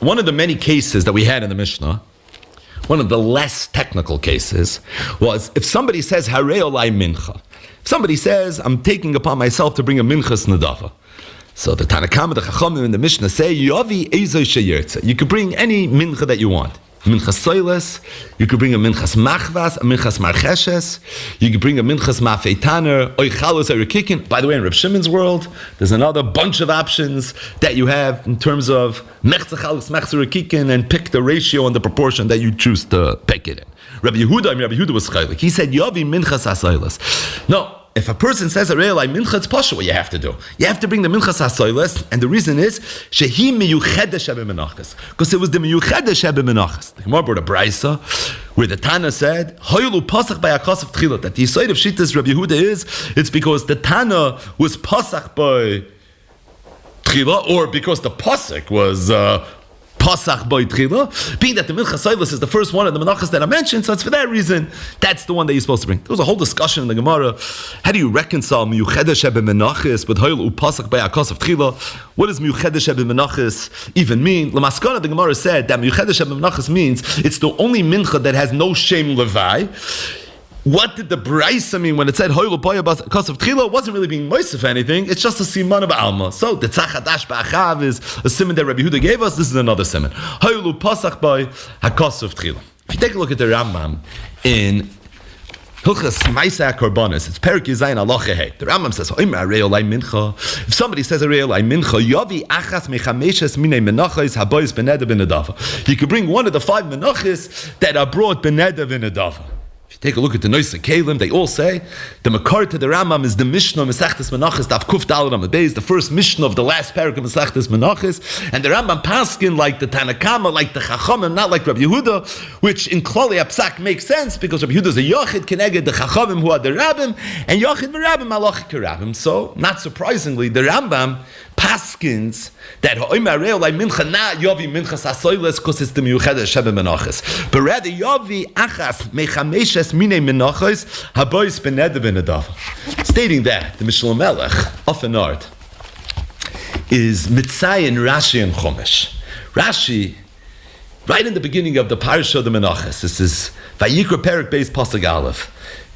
one of the many cases that we had in the Mishnah, one of the less technical cases, was if somebody says, Harei olai mincha. If somebody says, I'm taking upon myself to bring a minchas nedava. So the Tanakama, the Chachamim, and the Mishnah say, Yovi ezo sheyirtze. You could bring any mincha that you want. Minchas soiles, you could bring a minchas machvas, a minchas marcheshes, you could bring a minchas mafeitaner, oichalos erikikin. By the way, in Reb Shimon's world, there's another bunch of options that you have in terms of mechzachalos, mechzerikikin, and pick the ratio and the proportion that you choose to pick it in. Rabbi Yehuda was chaylik. He said, Yovi minchas asoiles. No. If a person says a real mincha, it's pasha what you have to do. You have to bring the minchas hasoiles, and the reason is shehi miyuchedesh bemenachas, because it was the miyuchedesh bemenachas. The Gemara brought a brayso where the Tana said hoylu pasach by akas of tchila. That the side of shittas Rabbi Yehuda is it's because the Tana was pasach by tchila, or because the pasuk was. Pasach by Tchila, being that the Minchas Soilis is the first one of the Menachas that I mentioned, so it's for that reason, that's the one that you're supposed to bring. There was a whole discussion in the Gemara, how do you reconcile Miyuchedesh Shebe Menachis with Hoyl Upasach by Akas of Tchila? What does Miyuchedesh Shebe Menachis even mean? Lamaskana, the Gemara said that Miyuchedesh Shebe Menachis means it's the only Mincha that has no Shem Levai. What did the Braisa mean when it said Hoylu Poya Bas of Tchila? It wasn't really being moist anything. It's just a siman of Alma. So the Tzachadash Ba'achav is a siman that Rabbi Yehuda gave us. This is another siman. Hoylu Pasach by Hakos of Tchila. If you take a look at the Rambam in Hilchas Maisa Korbanos, it's Perik Yizayin Aloche Hey. The Rambam says, if somebody says Arei Olai Mincha, Yavi Achas Mechameshes Minei Menachos Habois Beneda Benedava. You could bring one of the 5 Menachos that are brought Beneda Benedava. Take a look at the Noisa Kalim. They all say the Makar to the Rambam is the Mishnah Mesachtes Menachos Daf Kuf Daled on the base, the first Mishnah of the last parak of Mesachtes Menachos, and the Rambam paskin like the Tanakama, like the Chachamim, not like Rabbi Yehuda, which in Klali Apsak makes sense because Rabbi Yehuda is a Yochid Keneged the Chachamim who are the Rabbim, and Yochid v'Rabbim Malachik Rabbim. So, not surprisingly, the Rambam paskins that Ha'omer Arei Olai Mincha not Yovi Minchas Hasoiles because it's the Miyuchedesh Shebe Menachos, but rather Yovi Achas Mechameshes Minei Menachos Habois Beneda Benedava. Stating that the Mishnah Melech often art is Mitzayin Rashi and Chumash. Rashi, right in the beginning of the Parasha of the Menachos, this is Vayikra Perik Beis Pasuk Aleph.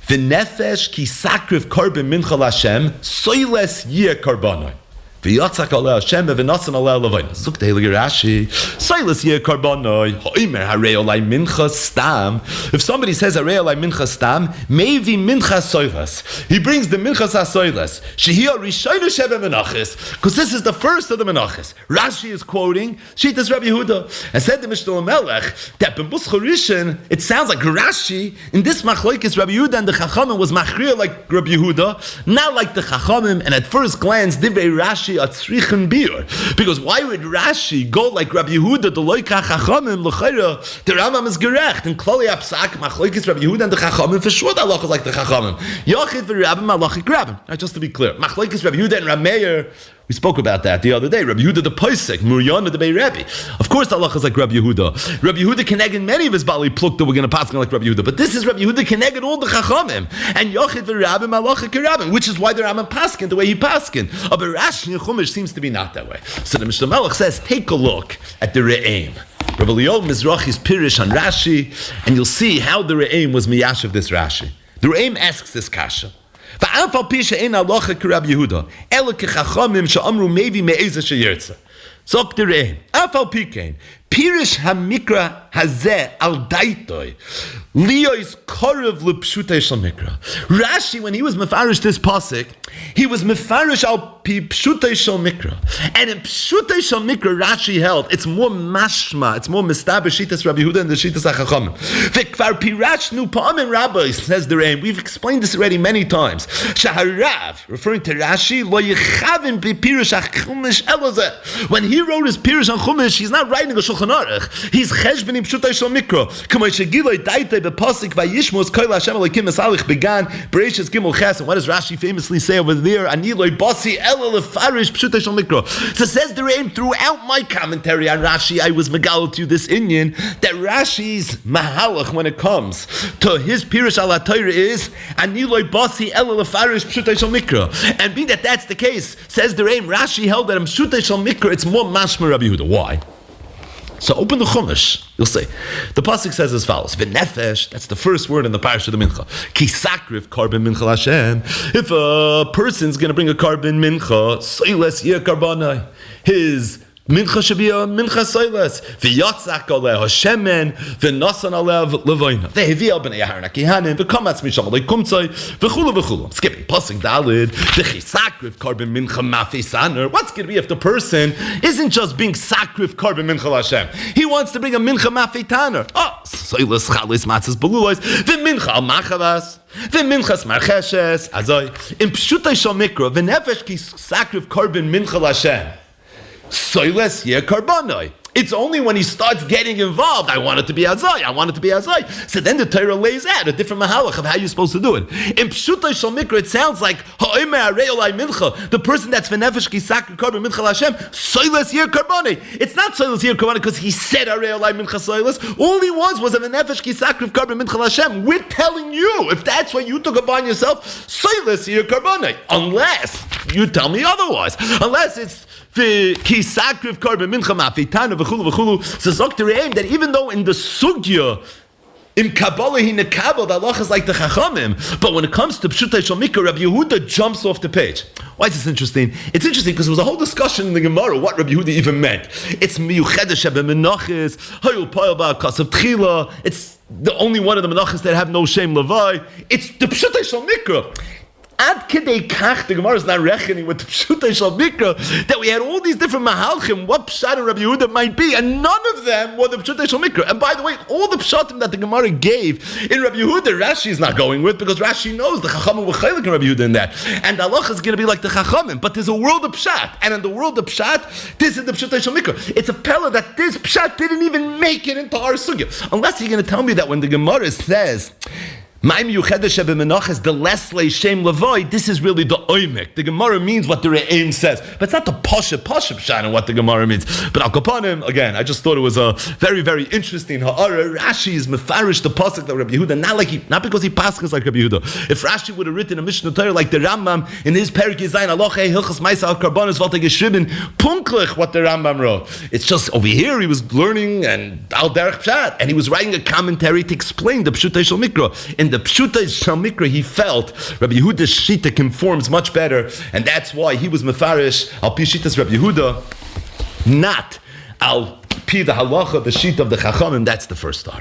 V'nefesh ki sakriv korban mincha l'Hashem soiles yeh korbanoi. V'yatzak aleh Hashem v'nasan aleh levayin. Zuk the Heilige Rashi. Soiles yeh korbanoi. Ha'omer harei olai mincha stam. If somebody says harei olai mincha stam, maybe mincha soiles. He brings the minchas hasoiles. Shehi rishaynu shebe menachos. Because this is the first of the menachos. Rashi is quoting Shitas Rabbi Yehuda and said to Mishnah Melech that b'mus chorishin it sounds like Rashi in this machlokes Rabbi Yehuda and the Chachamim was machriya like Rabbi Yehuda, not like the Chachamim. And at first glance, divrei Rashi atzrichen bir. Because why would Rashi go like Rabbi Yehuda, the loika Chachamim, l'chayra, the Rambam is gerecht, and klali apsak, machlokes Rabbi Yehuda and the Chachamim, for sure the halacha is like the Chachamim. Yochid v'Rabbim, malachik Rabbim. Right, just to be clear. Machlokes Rabbi Yehuda and Rameir, we spoke about that the other day. Rabbi Yehuda the Posek, Muryana the Bei Rebbe. Of course, the halacha is like Rabbi Yehuda. Rabbi Yehuda keneged many of his bali pluk that we're going to pass on like Rabbi Yehuda. But this is Rabbi Yehuda keneged all the Chachamim and Yochid v'Rabbim Malachik Rabbim, which is why the Rambam paskin the way he paskin. But Rashi and Chumash seems to be not that way. So the Mishnah Melech says, take a look at the Re'im. Rabbi Leo Mizrachi's Pirish on Rashi, and you'll see how the Re'im was miyash of this Rashi. The Re'im asks this kasha. ואף על פי שאין הלכה כרב יהודה, אלא כחכמים שאמרו מביא מאיזה שירצה. זאת תראה, אף על פי כן, פירש המקרא הזה על דייטוי, ליויס קורב לפשוטי של מקרא. Rashi, when he was mefarish this pasuk, he was mefarish al pshutai shel mikra, and in pshutai shel mikra, Rashi held it's more mashma, it's more mistaber shitas Rabbi Yehuda and the shitas Chachamim. V'kvar pirashnu pa'amim rabbis, says the Reim. We've explained this already many times. Shaharav, referring to Rashi, lo yechavin b'pirush Chumash elazeh. When he wrote his pirush on Chumash, he's not writing a Shulchan Aruch. He's cheshbon in pshutai shel mikra. K'may shegiloi daitei b'pasuk vayishmos koil Hashem Elokim esalich began Bereshis Gimel Ches. And what does Rashi famously say over there? Aniloi basi ela lefarish pshutai shel mikra. So says the Reim, throughout my commentary on Rashi, I was megalal to this Inyan that Rashi's mahalach when it comes to his pirush al HaTorah is Aniloi basi ela lefarish pshutai shel mikra. And being that that's the case, says the Reim, Rashi held that in pshutai shel mikra it's more mashma Rabbi Yehuda. Why? So open the Chumash, you'll see. The pasuk says as follows: V'nefesh, that's the first word in the parasha of the Mincha. Ki sakrif karban mincha Hashem. If a person's going to bring a karban mincha, soiles yeh karbanai. His mincha should be a mincha soiles. V'yatzak aleh hashemen, v'nasan aleh levoina. V'hevi b'nei Aharon hakihanim, v'kamatz misham alei kumtzai, v'chulu v'chulu. I'm skipping. Pasuk dalid. V'chi sakrif karban mincha mafi saner. What's going to be if the person isn't just being sakrif karban mincha Hashem? He wants to bring a mincha mafi taner. Oh, soiles chalis matzes belulois. V'mincha al machavas. V'minchas marcheshes. Azoi. In pshutai shal mikra. V'nefesh ki sakrif karban mincha Hashem. Soiles yeh karbanoi. It's only when he starts getting involved, I want it to be azai. So then the Torah lays out a different mahalach of how you're supposed to do it. In Pshutai Shal Mikra, it sounds like ha'omer arei olai mincha, the person that's v'nefesh ki sakri karban mincha Hashem, soiles yeh karbani. It's not soiles yeh karbani because he said arei olai mincha soiles. All he was a v'nefesh ki sakri karban mincha Hashem. We're telling you, if that's what you took upon yourself, soiles yeh karbani. Unless you tell me otherwise. Unless it's ki sakriv karban mincha ma'afitana v'chulu v'chulu. So Dr. Reim that even though in the sugya in Kabbalah he nekabel the Allah is like the Chachamim, but when it comes to Pshutai Shal Mikra, Rabbi Yehuda jumps off the page. Why is this interesting? It's interesting because there was a whole discussion in the Gemara what Rabbi Yehuda even meant. It's miyuchedesh bemenachis hayul pa'al ba'akasav tchila. It's the only one of the menachis that have no shame levai. It's the Pshutai Shal Mikra. Ad kedei kach, the Gemara is not reckoning with the Pshutai Shal Mikra, that we had all these different mahalchim, what Pshat and Rabbi Yehuda might be, and none of them were the Pshutai Shal Mikra. And by the way, all the Pshatim that the Gemara gave in Rabbi Yehuda, Rashi is not going with, because Rashi knows the Chachamim were chaylik in Rabbi Yehuda in that. And Allah is going to be like the Chachamim, but there's a world of Pshat, and in the world of Pshat, this is the Pshutai Shal Mikra. It's a pella that this Pshat didn't even make it into our sugya. Unless you're going to tell me that when the Gemara says, the less leishem levoy, this is really the oimek. The Gemara means what the Re'im says, but it's not the pasha pshan and what the Gemara means. But al kapanim, again, I just thought it was a very, very interesting ha'ara. Rashi is mefarish the pasuk that Rabbi Yehuda, not because he passes like Rabbi Yehuda. If Rashi would have written a Mishnah Torah like the Rambam in his Perik Yizayin Alochei Hilchas Ma'isa al Karbanos Valta Geschriben Punklich what the Rambam wrote. It's just over here he was learning and al derech pshat, and he was writing a commentary to explain the Pshutai Shal Mikra. In the Pshutai Shal Mikra, he felt Rabbi Yehuda's shita conforms much better, and that's why he was mefarish al pi shitas Rabbi Yehuda, not al pi the halacha, the shita of the Chachamim. That's the first star.